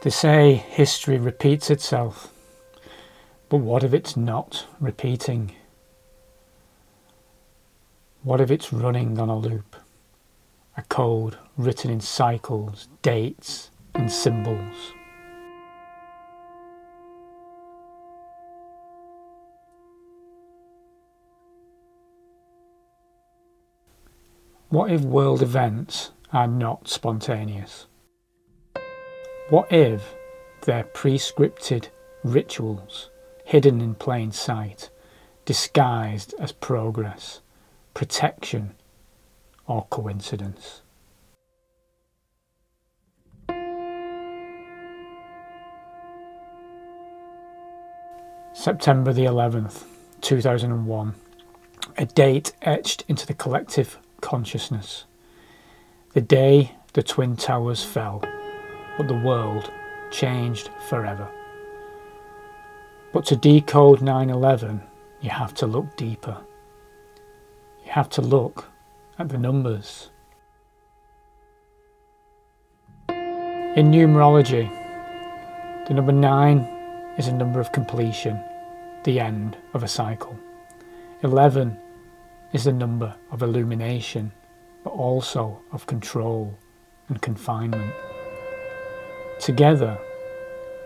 They say history repeats itself, but what if it's not repeating? What if it's running on a loop? A code written in cycles, dates, and symbols. What if world events are not spontaneous? What if they're prescripted rituals, hidden in plain sight, disguised as progress, protection, or coincidence? September the 11th, 2001. A date etched into the collective consciousness. The day the Twin Towers fell, but the world changed forever. But to decode 9/11, you have to look deeper. You have to look at the numbers. In numerology, the number 9 is a number of completion, the end of a cycle. 11 is the number of illumination, but also of control and confinement. Together,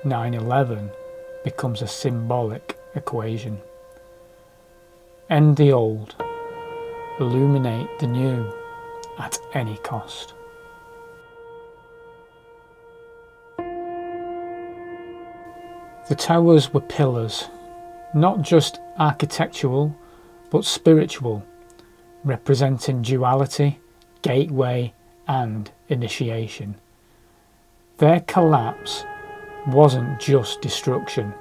9/11 becomes a symbolic equation. End the old, illuminate the new at any cost. The towers were pillars, not just architectural, but spiritual, representing duality, gateway, and initiation. Their collapse wasn't just destruction.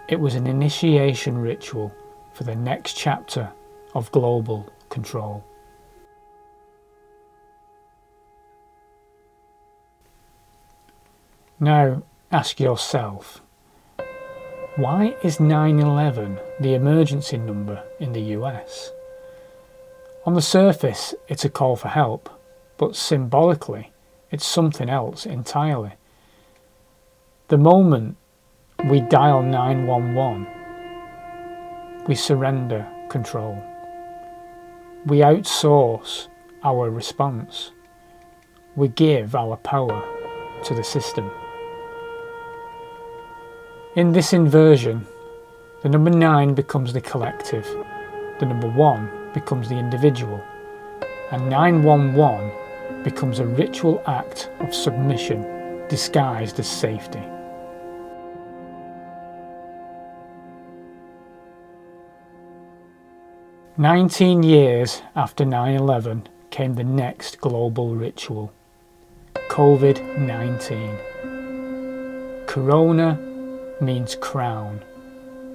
It was an initiation ritual for the next chapter of global control. Now ask yourself, why is 9/11 the emergency number in the US? On the surface, it's a call for help, but symbolically, it's something else entirely. The moment we dial 911, we surrender control. We outsource our response. We give our power to the system. In this inversion, the number 9 becomes the collective, the number 1 becomes the individual, and 911 becomes a ritual act of submission disguised as safety. "19 years after 9/11 came the next global ritual, COVID-19. Corona means crown.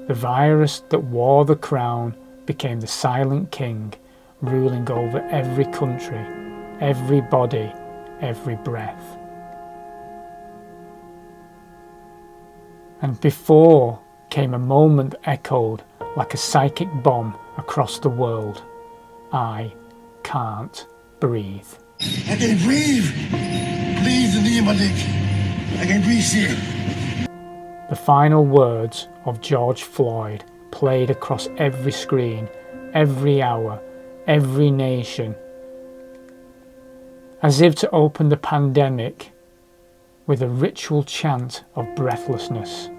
The virus that wore the crown became the silent king, ruling over every country, every body, every breath. And before came a moment that echoed like a psychic bomb across the world. I can't breathe. I can breathe. Please, in the name of Nick. I can breathe here. The final words of George Floyd played across every screen, every hour, every nation, as if to open the pandemic with a ritual chant of breathlessness.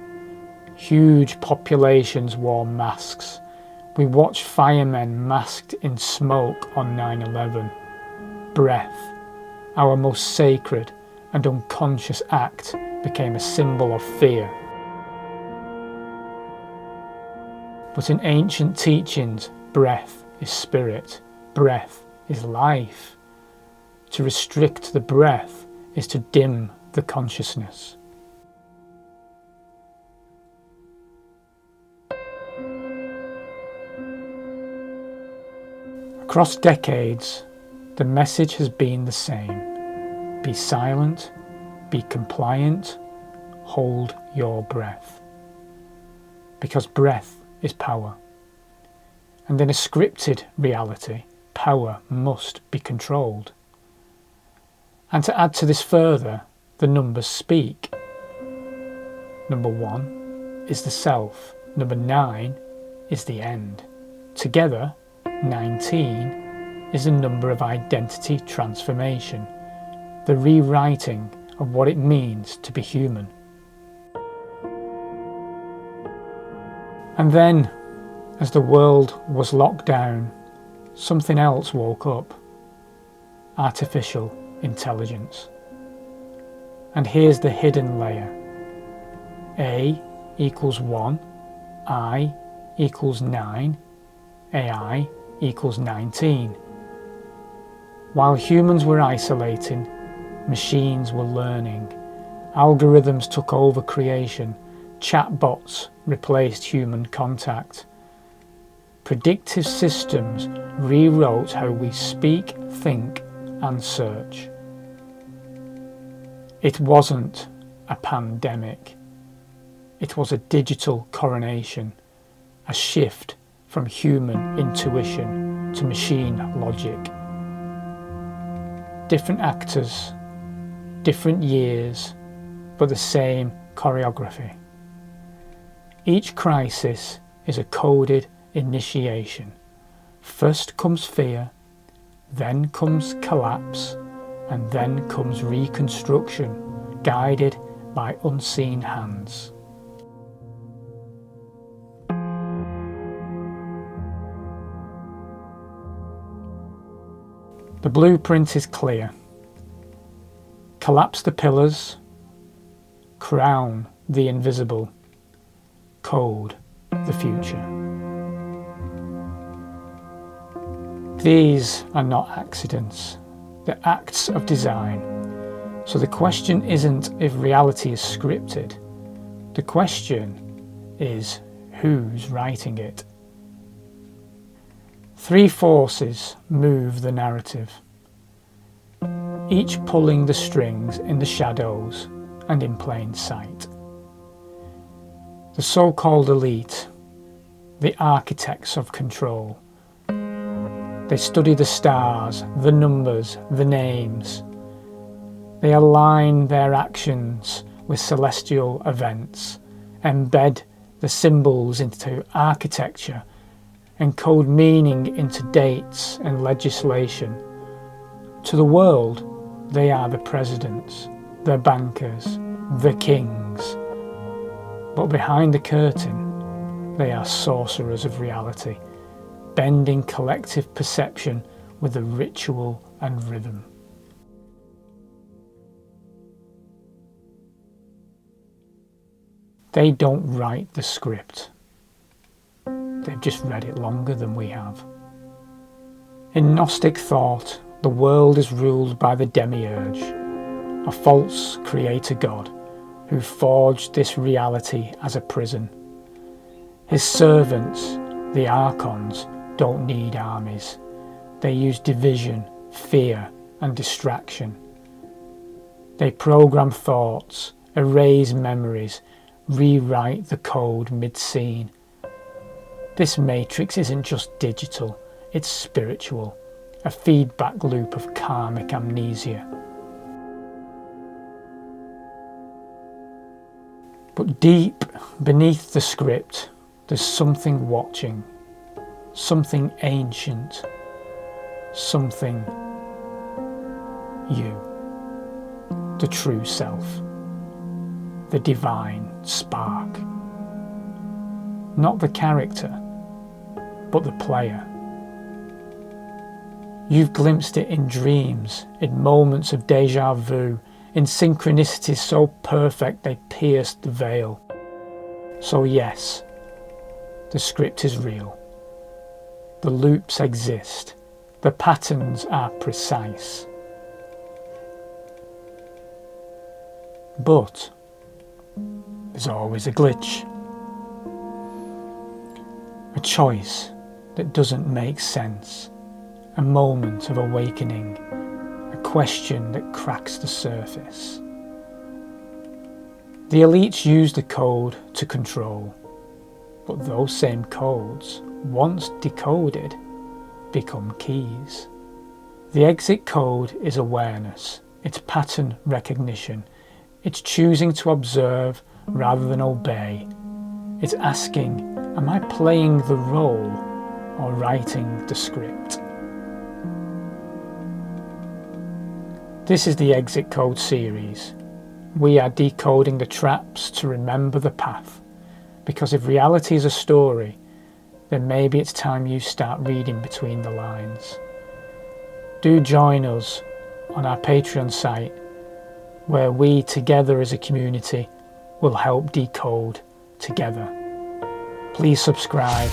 Huge populations wore masks. We watched firemen masked in smoke on 9/11. Breath, our most sacred and unconscious act, became a symbol of fear. But in ancient teachings, breath is spirit, breath is life. To restrict the breath is to dim the consciousness. Across decades, the message has been the same. Be silent, be compliant, hold your breath. Because breath is power. And in a scripted reality, power must be controlled. And to add to this further, the numbers speak. Number 1 is the self. Number 9 is the end. Together, 19 is a number of identity transformation, the rewriting of what it means to be human. And then, as the world was locked down, something else woke up. Artificial intelligence. And here's the hidden layer. A equals 1, I equals 9, AI equals 19. While humans were isolating, machines were learning. Algorithms took over creation. Chatbots replaced human contact. Predictive systems rewrote how we speak, think, and search. It wasn't a pandemic. It was a digital coronation, a shift from human intuition to machine logic. Different actors, different years, but the same choreography. Each crisis is a coded initiation. First comes fear, then comes collapse, and then comes reconstruction, guided by unseen hands. The blueprint is clear. Collapse the pillars, crown the invisible, code the future. These are not accidents, they're acts of design. So the question isn't if reality is scripted, the question is who's writing it. 3 forces move the narrative, each pulling the strings in the shadows and in plain sight. The so-called elite, the architects of control. They study the stars, the numbers, the names. They align their actions with celestial events, embed the symbols into architecture, encode meaning into dates and legislation. To the world, they are the presidents, the bankers, the kings. But behind the curtain, they are sorcerers of reality, bending collective perception with a ritual and rhythm. They don't write the script. They've just read it longer than we have. In Gnostic thought, the world is ruled by the demiurge, a false creator god who forged this reality as a prison. His servants, the archons, don't need armies. They use division, fear, and distraction. They program thoughts, erase memories, rewrite the code mid-scene. This matrix isn't just digital, it's spiritual, a feedback loop of karmic amnesia. But deep beneath the script, there's something watching, something ancient, something you, the true self, the divine spark. Not the character, but the player. You've glimpsed it in dreams, in moments of deja vu, in synchronicities so perfect they pierced the veil. So yes, the script is real. The loops exist. The patterns are precise. But there's always a glitch. A choice that doesn't make sense. A moment of awakening. A question that cracks the surface. The elites use the code to control. But those same codes, once decoded, become keys. The exit code is awareness. It's pattern recognition. It's choosing to observe rather than obey. It's asking, am I playing the role or writing the script? This is the Exit Code series. We are decoding the traps to remember the path. Because if reality is a story, then maybe it's time you start reading between the lines. Do join us on our Patreon site, where we together as a community will help decode together. Please subscribe,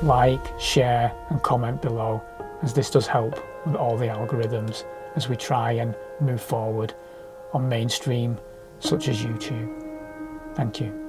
like, share and comment below, as this does help with all the algorithms as we try and move forward on mainstream such as YouTube. Thank you.